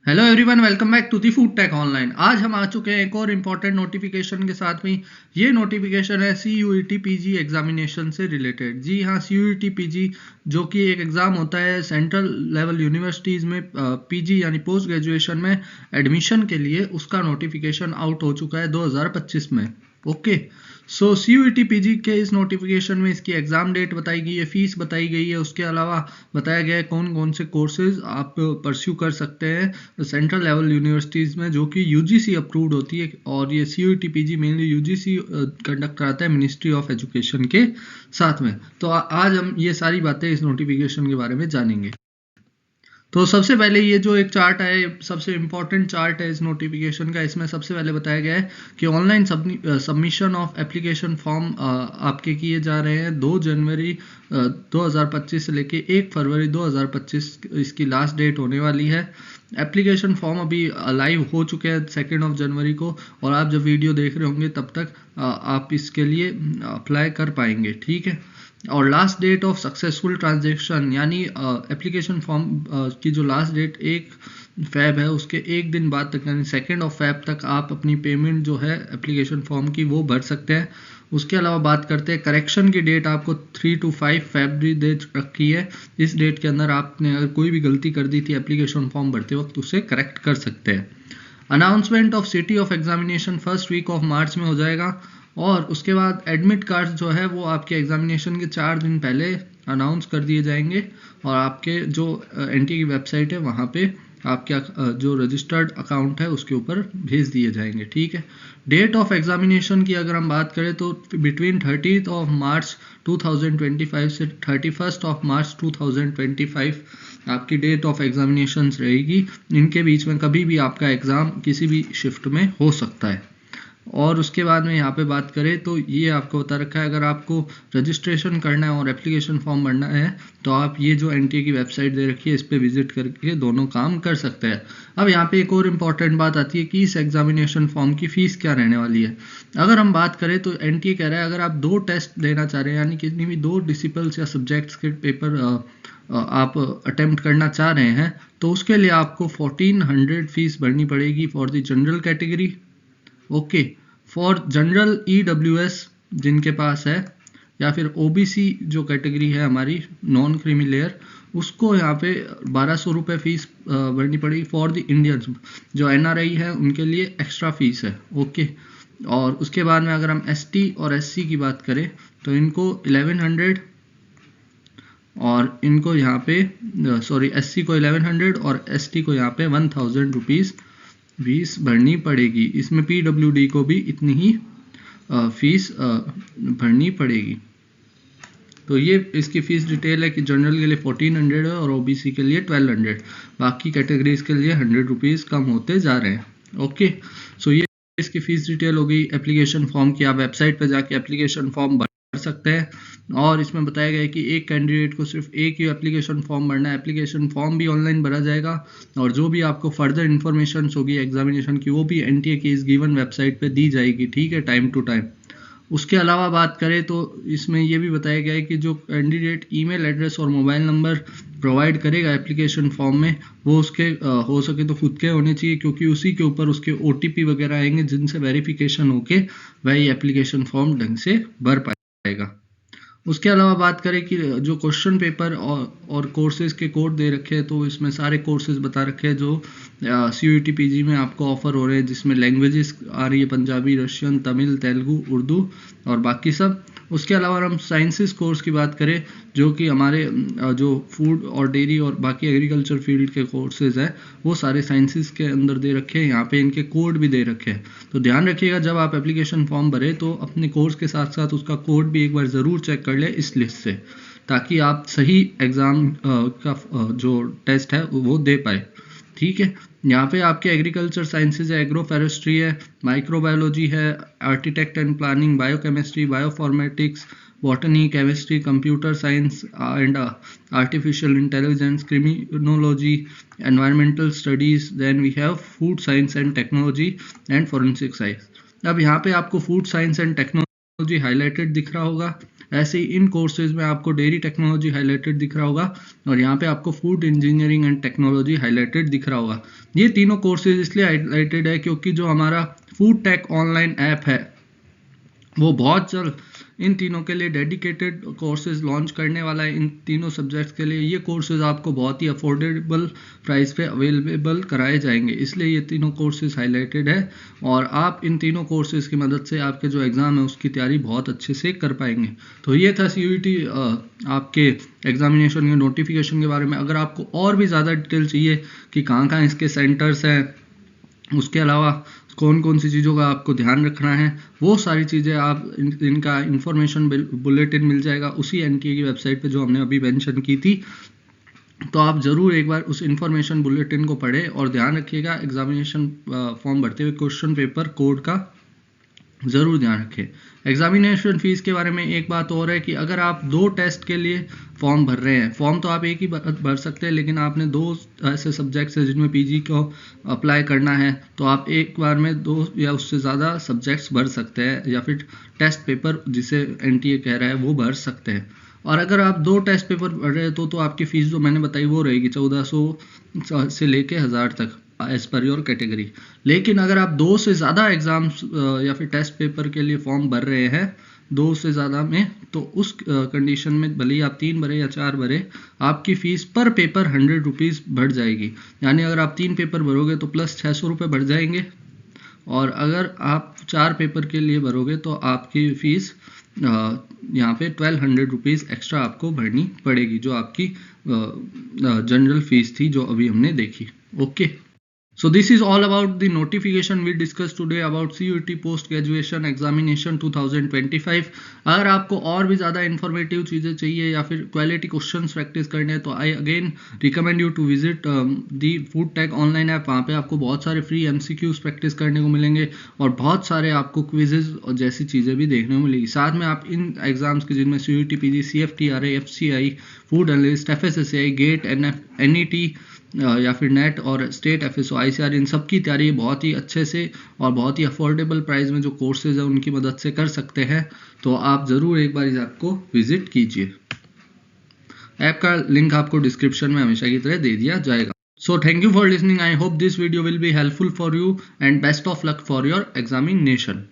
Hello everyone, welcome back to the Food Tech Online. आज हम आ चुके हैं एक और इम्पॉर्टेंट नोटिफिकेशन के साथ में। ये नोटिफिकेशन है CUET PG एग्जामिनेशन से रिलेटेड। जी हाँ, CUET PG जो कि एक एग्ज़ाम होता है सेंट्रल लेवल यूनिवर्सिटीज़ में PG यानी पोस्ट ग्रेजुएशन में एडमिशन के लिए, उसका नोटिफिकेशन आउट हो चुका है 2025 में। ओके, सो CUET PG के इस नोटिफिकेशन में इसकी एग्ज़ाम डेट बताई गई है, फीस बताई गई है, उसके अलावा बताया गया है कौन कौन से कोर्सेज आप परस्यू कर सकते हैं सेंट्रल लेवल यूनिवर्सिटीज़ में जो कि UGC अप्रूव्ड होती है। और ये CUET PG mainly UGC conduct कराता है मिनिस्ट्री ऑफ एजुकेशन के साथ में। तो आज हम ये सारी बातें इस नोटिफिकेशन के बारे में जानेंगे। तो सबसे पहले ये जो एक चार्ट है, सबसे इम्पॉर्टेंट चार्ट है इस नोटिफिकेशन का। इसमें सबसे पहले बताया गया है कि online submission of application form आपके किए जा रहे हैं 2 जनवरी 2025 से लेके 1 फरवरी 2025 इसकी लास्ट डेट होने वाली है। एप्लीकेशन फॉर्म अभी लाइव हो चुके हैं 2 जनवरी को, और आप जब वीडियो देख रहे होंगे तब तक आप इसके लिए अप्लाई कर पाएंगे, ठीक है। और last date of successful transaction यानी एप्लीकेशन फॉर्म की जो लास्ट डेट 1 फैब है, उसके एक दिन बाद तक यानी 2 फैब तक आप अपनी पेमेंट जो है एप्लीकेशन फॉर्म की वो भर सकते हैं। उसके अलावा बात करते हैं करेक्शन की डेट, आपको 3 to 5 फरवरी दे रखी है। इस डेट के अंदर आपने अगर कोई भी गलती कर दी थी एप्लीकेशन फॉर्म भरते वक्त, उसे करेक्ट कर सकते हैं। Announcement of city of examination first week of March में हो जाएगा। और उसके बाद एडमिट कार्ड जो है वो आपके एग्जामिनेशन के 4 दिन पहले अनाउंस कर दिए जाएंगे, और आपके जो NTA की वेबसाइट है वहाँ पे आपके जो रजिस्टर्ड अकाउंट है उसके ऊपर भेज दिए जाएंगे, ठीक है। डेट ऑफ एग्जामिनेशन की अगर हम बात करें तो बिटवीन 30th ऑफ मार्च 2025 से 31st ऑफ मार्च 2025 आपकी डेट ऑफ एग्जामिनेशन रहेगी। इनके बीच में कभी भी आपका एग्ज़ाम किसी भी शिफ्ट में हो सकता है। और उसके बाद में यहाँ पे बात करें तो ये आपको बता रखा है, अगर आपको रजिस्ट्रेशन करना है और एप्लीकेशन फॉर्म भरना है तो आप ये जो NTA की वेबसाइट दे रखी है इस पर विजिट करके दोनों काम कर सकते हैं। अब यहाँ पे एक और इम्पॉर्टेंट बात आती है कि इस एग्जामिनेशन फॉर्म की फ़ीस क्या रहने वाली है। अगर हम बात करें तो NTA कह रहा है अगर आप 2 टेस्ट देना चाह रहे हैं यानी किसी भी 2 डिसिपल्स या सब्जेक्ट्स के पेपर आप अटेम्प्ट करना चाह रहे हैं तो उसके लिए आपको 1400 फीस भरनी पड़ेगी for the general category. Okay, for general EWS जिनके पास है, या फिर OBC जो कैटेगरी है हमारी नॉन क्रीमी लेयर, उसको यहाँ पे 1200 रुपये फीस भरनी पड़ेगी। फॉर द इंडियंस जो NRI है उनके लिए एक्स्ट्रा फीस है। ओके, और उसके बाद में अगर हम ST और SC की बात करें तो इनको 1100, और इनको यहाँ पे SC को 1100 और ST को यहाँ पे 1000 रुपीज़ फीस भरनी पड़ेगी। इसमें PWD को भी इतनी ही फीस भरनी पड़ेगी। तो ये इसकी फ़ीस डिटेल है कि जनरल के लिए 1400 है और OBC के लिए 1200, बाकी कैटेगरीज के लिए 100 रुपीज़ कम होते जा रहे हैं। ओके, सो ये इसकी फ़ीस डिटेल हो गई एप्लीकेशन फॉर्म की। आप वेबसाइट पर जाके एप्लीकेशन फॉर्म भर सकते हैं, और इसमें बताया गया है कि एक कैंडिडेट को सिर्फ एक ही एप्लीकेशन फॉर्म भरना है। एप्लीकेशन फॉर्म भी ऑनलाइन भरा जाएगा, और जो भी आपको फर्दर इन्फॉर्मेशन होगी एग्जामिनेशन की वो भी NTA की इस गिवन वेबसाइट पे दी जाएगी, ठीक है, टाइम टू टाइम। उसके अलावा बात करें तो इसमें ये भी बताया गया है कि जो कैंडिडेट ईमेल एड्रेस और मोबाइल नंबर प्रोवाइड करेगा एप्लीकेशन फॉर्म में, वो उसके हो सके तो खुद के होने चाहिए, क्योंकि उसी के ऊपर उसके OTP वगैरह आएंगे जिनसे वेरिफिकेशन होके वही एप्लीकेशन फॉर्म ढंग से भर पाएगा। उसके अलावा बात करें कि जो क्वेश्चन पेपर और कोर्सेज के कोड दे रखे हैं, तो इसमें सारे कोर्सेज बता रखे हैं जो CUET PG में आपको ऑफर हो रहे हैं, जिसमें लैंग्वेजेस आ रही है पंजाबी, रशियन, तमिल, तेलुगु, उर्दू और बाकी सब। उसके अलावा हम साइंसेस कोर्स की बात करें जो कि हमारे जो फूड और डेयरी और बाकी एग्रीकल्चर फील्ड के कोर्सेज हैं वो सारे साइंसेस के अंदर दे रखे हैं। यहाँ पे इनके कोड भी दे रखे हैं, तो ध्यान रखिएगा जब आप एप्लीकेशन फॉर्म भरें तो अपने कोर्स के साथ साथ उसका कोड भी एक बार ज़रूर चेक कर ले इस लिस्ट से, ताकि आप सही एग्ज़ाम का जो टेस्ट है वो दे पाए, ठीक है। यहाँ पे आपके एग्रीकल्चर साइंसेज है, एग्रो फॉरेस्ट्री है, माइक्रोबायोलॉजी है, architect and planning, biochemistry, bioinformatics, botany, chemistry, computer science and artificial intelligence, criminology, environmental studies, then we have food science and technology and forensic science. अब यहाँ पे आपको food science and technology highlighted दिख रहा होगा, ऐसे ही इन courses में आपको डेयरी टेक्नोलॉजी हाईलाइटेड दिख रहा होगा और यहाँ पे आपको food engineering and technology highlighted दिख रहा होगा। ये तीनों कोर्सेज इसलिए हाईलाइटेड है क्योंकि जो हमारा फूड टेक ऑनलाइन ऐप है वो बहुत जल्द इन तीनों के लिए डेडिकेटेड कोर्सेज लॉन्च करने वाला है। इन तीनों सब्जेक्ट्स के लिए ये कोर्सेज आपको बहुत ही अफोर्डेबल प्राइस पे अवेलेबल कराए जाएंगे, इसलिए ये तीनों कोर्सेज हाईलाइटेड है और आप इन तीनों कोर्सेज की मदद से आपके जो एग्ज़ाम है उसकी तैयारी बहुत अच्छे से कर पाएंगे। तो ये था CUET आपके एग्जामिनेशन के नोटिफिकेशन के बारे में। अगर आपको और भी ज़्यादा डिटेल चाहिए कि कहाँ कहाँ इसके सेंटर्स हैं, उसके अलावा कौन कौन सी चीज़ों का आपको ध्यान रखना है, वो सारी चीज़ें आप इनका इंफॉर्मेशन बुलेटिन मिल जाएगा उसी NTA की वेबसाइट पे जो हमने अभी मेंशन की थी। तो आप ज़रूर एक बार उस इंफॉर्मेशन बुलेटिन को पढ़ें और ध्यान रखिएगा एग्जामिनेशन फॉर्म भरते हुए क्वेश्चन पेपर कोड का ज़रूर ध्यान रखें। एग्जामिनेशन फ़ीस के बारे में एक बात और है कि अगर आप 2 टेस्ट के लिए फॉर्म भर रहे हैं, फॉर्म तो आप एक ही भर सकते हैं, लेकिन आपने 2 ऐसे सब्जेक्ट्स हैं जिनमें PG को अप्लाई करना है तो आप एक बार में 2 या उससे ज़्यादा सब्जेक्ट्स भर सकते हैं या फिर टेस्ट पेपर जिसे NTA कह रहा है वो भर सकते हैं। और अगर आप 2 टेस्ट पेपर भर रहे हो तो आपकी फ़ीस जो मैंने बताई वो रहेगी 1400 से लेके 1000 तक एज पर योर कैटेगरी। लेकिन अगर आप 2 से ज़्यादा एग्ज़ाम्स या फिर टेस्ट पेपर के लिए फॉर्म भर रहे हैं 2 से ज़्यादा में, तो उस कंडीशन में भले ही आप 3 भरे या 4 भरे, आपकी फ़ीस पर पेपर 100 रुपीज़ बढ़ जाएगी। यानी अगर आप 3 पेपर भरोगे तो प्लस 600 रुपये बढ़ जाएंगे और अगर आप 4 पेपर के लिए भरोगे तो आपकी फ़ीस यहाँ पे 1200 रुपीज़ एक्स्ट्रा आपको भरनी पड़ेगी, जो आपकी जनरल फीस थी जो अभी हमने देखी। Okay, so this is all about the notification we discussed today about CUET post graduation examination 2025। अगर आपको और भी ज़्यादा इन्फॉर्मेटिव चीज़ें चाहिए या फिर क्वालिटी क्वेश्चंस प्रैक्टिस करने हैं तो I again recommend you to visit the Food Tech Online app. वहाँ पे आपको बहुत सारे फ्री MCQs प्रैक्टिस करने को मिलेंगे और बहुत सारे आपको क्विजेज और जैसी चीज़ें भी देखने को मिलेगी। साथ में आप इन एग्जाम्स के जिनमें CUET PG CFTRA FCI food analyst FSSAI GATE NET या फिर नेट और स्टेट FSO ICR इन सब की तैयारी बहुत ही अच्छे से और बहुत ही अफोर्डेबल प्राइस में जो कोर्सेज है उनकी मदद से कर सकते हैं। तो आप ज़रूर एक बार इस ऐप को विजिट कीजिए। ऐप का लिंक आपको डिस्क्रिप्शन में हमेशा की तरह दे दिया जाएगा। So thank you for listening. I hope this video will be helpful for you and best of luck for your examination.